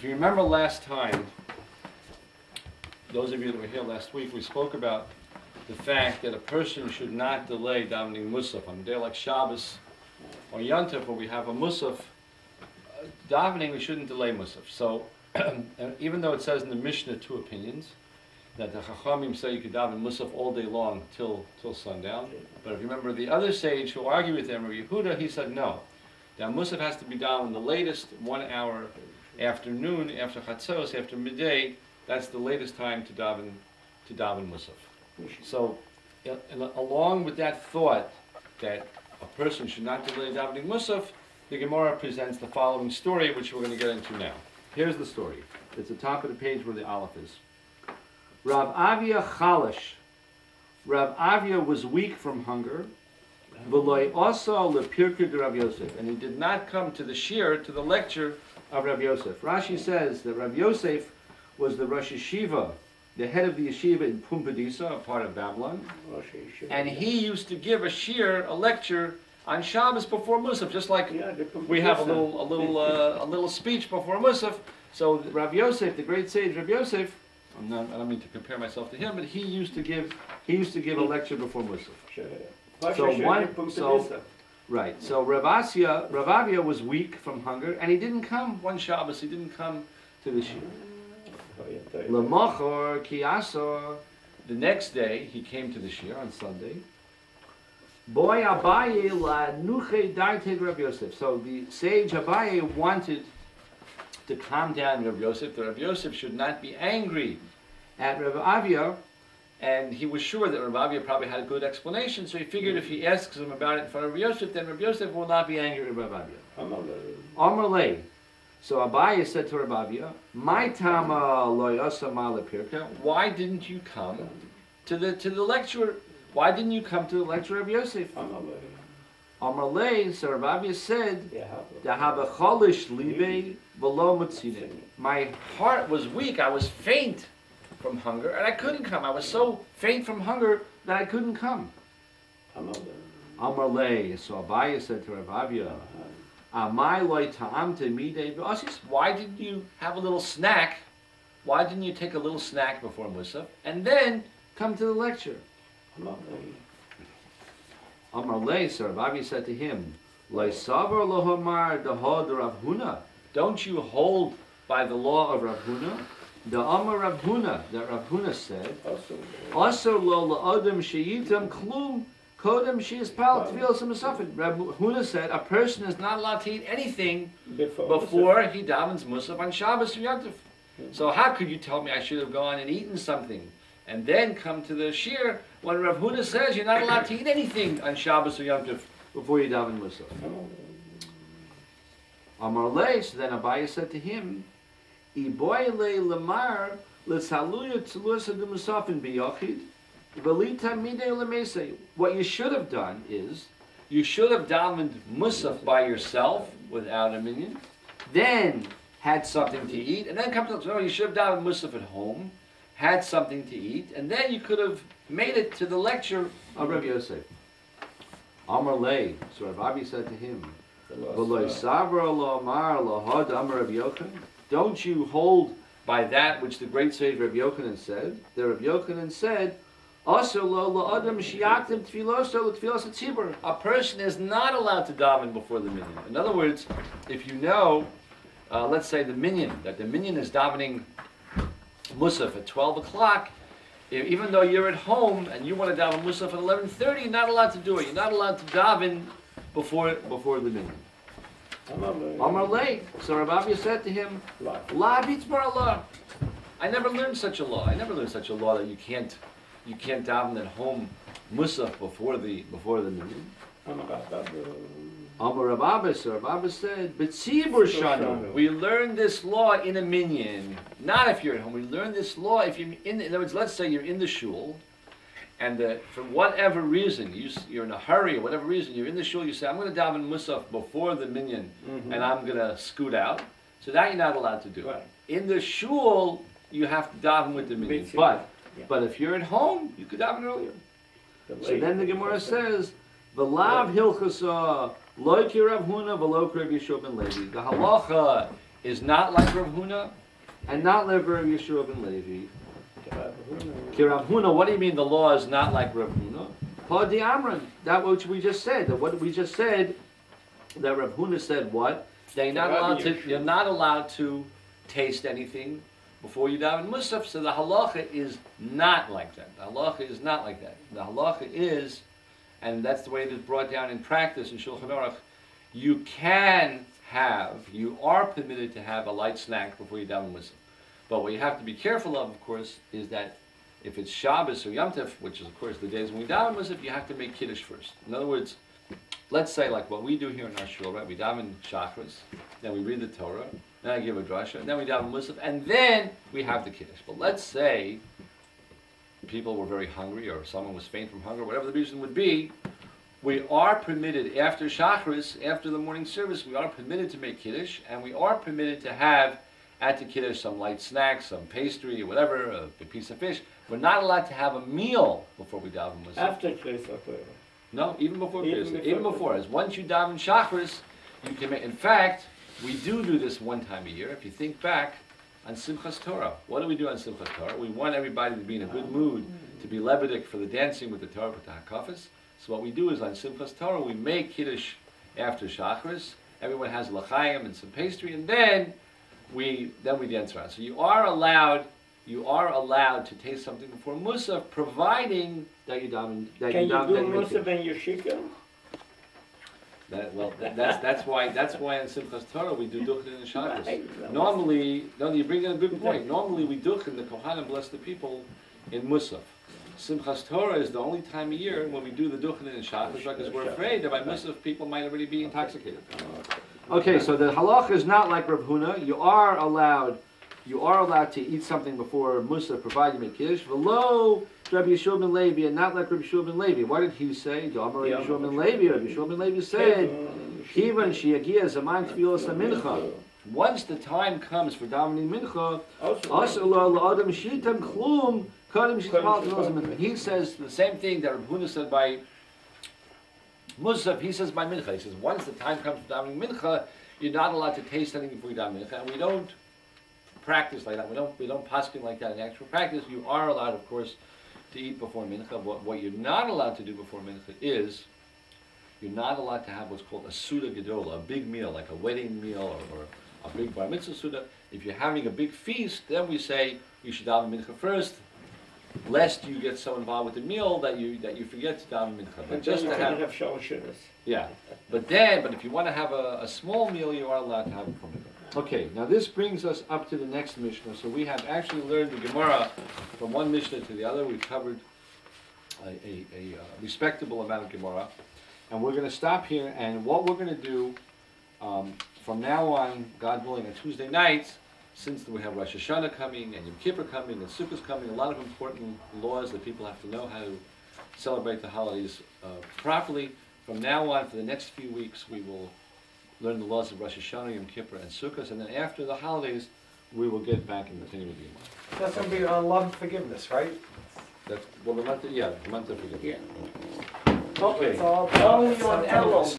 you remember last time, those of you that were here last week, we spoke about the fact that a person should not delay davening Musaf. On a day like Shabbos or Yontif, where we have a Musaf, davening, we shouldn't delay Musaf. So, even though it says in the Mishnah two opinions, that the Chachamim say you could daven Musaf all day long till sundown, but if you remember the other sage who argued with him, Rabbi Yehuda, he said no. Now Musaf has to be davened the latest 1 hour after noon, after Chatzos, after midday. That's the latest time to daven Musaf. So, along with that thought that a person should not delay davening Musaf, the Gemora presents the following story, which we're going to get into now. Here's the story. It's the top of the page where the Aleph is. Rav Avia Chalish. Rav Avia was weak from hunger. V'loi also lepirkei de Rav Yosef, and he did not come to the shir, to the lecture of Rav Yosef. Rashi says that Rav Yosef was the Rosh Yeshiva, the head of the yeshiva in Pumbedisa, a part of Babylon, and he used to give a shir, a lecture on Shabbos before Musaf, just like we have a little speech before Musaf. So Rav Yosef, the great sage Rav Yosef, I don't mean to compare myself to him, but he used to give a lecture before Musaf. So Rav Avia was weak from hunger, and he didn't come one Shabbos. He didn't come to the shir. L'machor ki asor. The next day he came to the shir on Sunday. Boy Abaye la nuche daiteg Rav Yosef. So the sage Abaye wanted to calm down Rav Yosef. That Rav Yosef should not be angry at Rav Avia, and he was sure that Rav Avia probably had a good explanation. So he figured if he asks him about it in front of Rav Yosef, then Rav Yosef will not be angry at Rav Avia. Amar lei. So Abaye said to Rav Avia, "My tama lo yasama lepirka. Why didn't you come to the lecture? Why didn't you come to the lecture of Yosef?" Amar lei. So Rav Avia said, "Dahaba cholish libe v'lo mutzine." My heart was weak. I was faint from hunger, and I couldn't come. I was so faint from hunger that I couldn't come. Amar lei. So Abaye said to Rav Avia, why didn't you have a little snack? Why didn't you take a little snack before Musaf and then come to the lecture? Amar lei, so Rav Avia said to him, don't you hold by the law of Rav Huna? The Amar Rav Huna, that Rav Huna said, also lo la'odem sheyitam klum. Kodem sheyispal tefillas u'musafin. Rav Huna said a person is not allowed to eat anything before he davens Musaf on Shabbos or Yontif. So how could you tell me I should have gone and eaten something and then come to the shir when Rav Huna says you're not allowed to eat anything on Shabbos or Yontif before you daven Musaf? Amar lei. So then Abaye said to him, Iboy le lamar l'saluya tzelusa d'musafin b'yochid. What you should have done is, you should have davened Musaf by yourself without a minyan, then had something to eat, and then come to no, you should have davened Musaf at home, had something to eat, and then you could have made it to the lecture of Rabbi Yosef. Amar lei. So Rav Avia said to him, don't you hold by that which the great sage Rabbi Yochanan said? The Rabbi Yochanan said, a person is not allowed to daven before the minyan. In other words, if you know, let's say the minyan is davening Musaf at 12 o'clock, even though you're at home and you want to daven Musaf at 11:30, you're not allowed to do it. You're not allowed to daven before the minyan. Amar lei. So Rav Avia said to him, La bitzbar Allah. I never learned such a law. I never learned such a law that you can't daven at home Musaf before the minyan. Amar Rav Abba, so Rav Abba said, B'tzibur shanu. We learn this law in a minyan, not if you're at home. We learn this law if you're in other words, let's say you're in the shul, and for whatever reason, you're in a hurry, or whatever reason, you're in the shul, you say, I'm going to daven Musaf before the minyan, and I'm going to scoot out. So that you're not allowed to do. Right. In the shul, you have to daven with the minyan. But if you're at home, you could daven earlier. So then the Gemora says, V'lav hilchasa loiki Rav Huna v'lo Rav Yeshua ben Levi. The halacha is not like Rav Huna, and not like Rav Yeshua ben Levi. Ki Rav Huna, what do you mean the law is not like Rav Huna? Pa di Amran, that which we just said. What we just said, that Rav Huna said what? That you're not allowed to taste anything before you daven Musaf. So the halacha is not like that. The halacha is not like that. The halacha is, and that's the way it is brought down in practice in Shulchan Aruch, you are permitted to have a light snack before you daven Musaf. But what you have to be careful of course, is that if it's Shabbos or Yom Tov, which is of course the days when we daven Musaf, you have to make Kiddush first. In other words, let's say like what we do here in our shul, right? We daven Shachris, then we read the Torah, then I give a drasha, and then we daven Musaf, and then we have the Kiddush. But let's say people were very hungry, or someone was faint from hunger, whatever the reason would be, we are permitted after Shachris, after the morning service, we are permitted to make Kiddush, and we are permitted to have at the Kiddush some light snacks, some pastry, or whatever, a piece of fish. We're not allowed to have a meal before we daven Musaf. After Kriyas. No, even before Kriyas. Even before. As once you daven Shachris, you can make. In fact, we do this one time a year. If you think back on Simchas Torah, what do we do on Simchas Torah? We want everybody to be in a good mood, to be lebedik for the dancing with the Torah, with the hakafas. So what we do is on Simchas Torah, we make Kiddush after Shachris. Everyone has l'chaim and some pastry, and then we dance around. So you are allowed to taste something before Musaf, providing that you daven. Can you do Musaf and Yeshika? That's why in Simchas Torah we do duchen and Shabbos. Normally, you bring in a good point. Normally we duchen, the Kohanim bless the people in Musaf. Simchas Torah is the only time of year when we do the duchen and Shabbos because we're afraid that by Musaf people might already be intoxicated. Okay, so the halach is not like Rav Huna. You are allowed to eat something before Musaf, provided you make Kiddush. V'lo Rabbi Yeshua ben Levi, and not like Rabbi Yeshua ben Levi. What did he say? Rabbi Yeshua ben Levi. Rabbi Yeshua ben Levi said, "Kivan sheyagia zaman tfilas mincha." Once the time comes for davening mincha, la'adam shitam klum kadim shitpal. He says the same thing that Rabbi Huna said by Musaf. He says by mincha. He says once the time comes for davening mincha, you're not allowed to taste anything before you daven mincha, and we don't practice like that. We don't paskin like that in actual practice. You are allowed, of course, to eat before mincha. What you're not allowed to do before mincha is you're not allowed to have what's called a suda gedola, a big meal, like a wedding meal or a big bar mitzvah suda. If you're having a big feast, then we say you should daven mincha first, lest you get so involved with the meal that you forget to daven mincha. But just to have shalosh. Yeah, but if you want to have a small meal, you are allowed to have it before mincha. Okay, now this brings us up to the next Mishnah. So we have actually learned the Gemora from one Mishnah to the other. We've covered a respectable amount of Gemora. And we're going to stop here, and what we're going to do from now on, God willing, on Tuesday nights, since we have Rosh Hashanah coming, and Yom Kippur coming, and Sukkot coming, a lot of important laws that people have to know how to celebrate the holidays properly. From now on, for the next few weeks, we will learn the laws of Rosh Hashanah, Yom Kippur, and Sukkot, and then after the holidays, we will get back and continue with the Gemara. That's going to be on love and forgiveness, right? That's, well, the month of forgiveness. Yeah. Okay. It's all you on